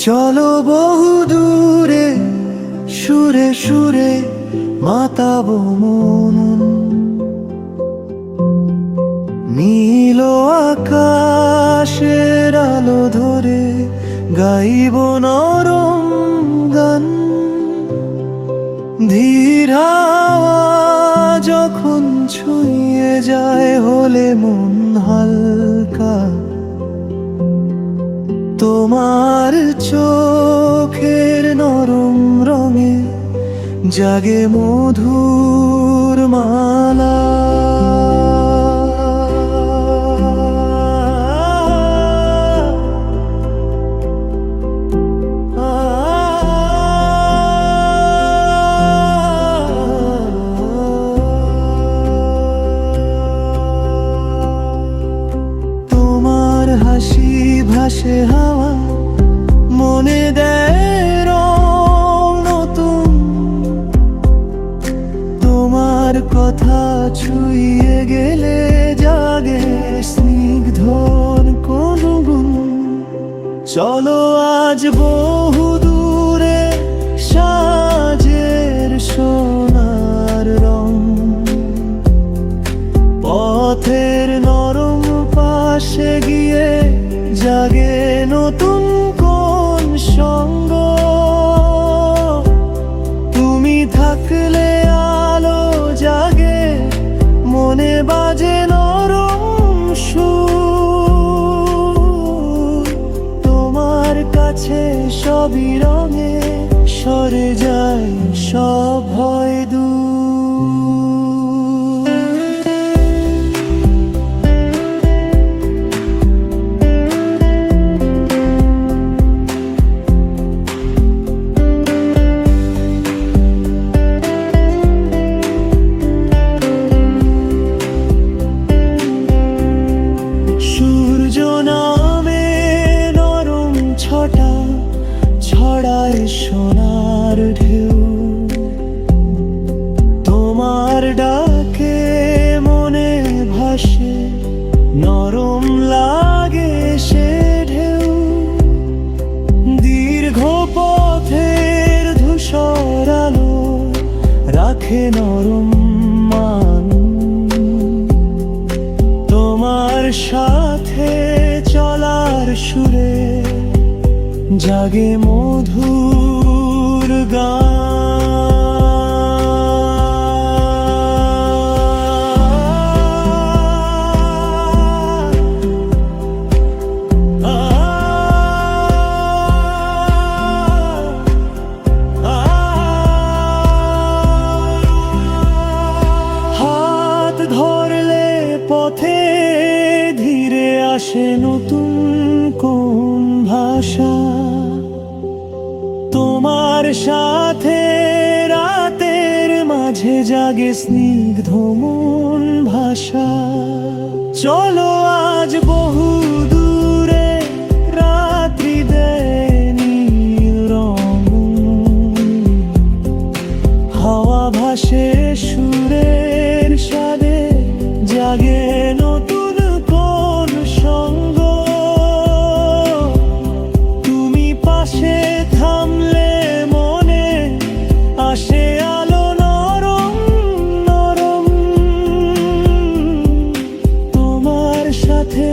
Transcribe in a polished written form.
চলো বহু দূরে সুরে সুরে মাতাবো মন, নীল আকাশের আলো ধরে গাইব নরম গান। ধীর হাওয়া যখন ছুঁয়ে যায় হলে মন হালকা, তোমার চোখের নরম রঙে জাগে মধুর মালা। তোমার হাসি ভাসে হাওয়া, মনে দেয় রং নতুন। তোমার কথা ছুঁয়ে গেলে জাগে স্নিগ্ধর কোন গুণ। চলো আজ বহু দূরে সাজের সোনার রং, পথের নরম পাশে গিয়ে জাগে নতুন কোন সঙ্গ। তুমি থাকলে আলো জাগে, মনে বাজে নরম সুর। তোমার কাছে সবই রঙে সরে যায় সব ভয় দূর। সূর্য নামে নরম ছটা ছড়ায় সোনার ঢেউ। তোমার ডাকে মনে ভাসে নরম লাগে সে ঢেউ। দীর্ঘ পথের ধূসর আলো রাখে নরম মান। তোমার সাথে চলার সুরে জাগে মধুর গান। হাত ধরলে পথে ধীরে আসে নতুন কোন ভাষা। তোমার সাথে রাতের মাঝে জাগে স্নিগ্ধ মন ভাষা। চলো আজ বহু দূরে রাত্রি দেয় নীল রং, হাওয়া ভাসে সুরের সাথে জাগে নতুন কোন সঙ্গ। তুমি পাশে থামলে মনে আসে আলো নরম নরম। তোমার সাথে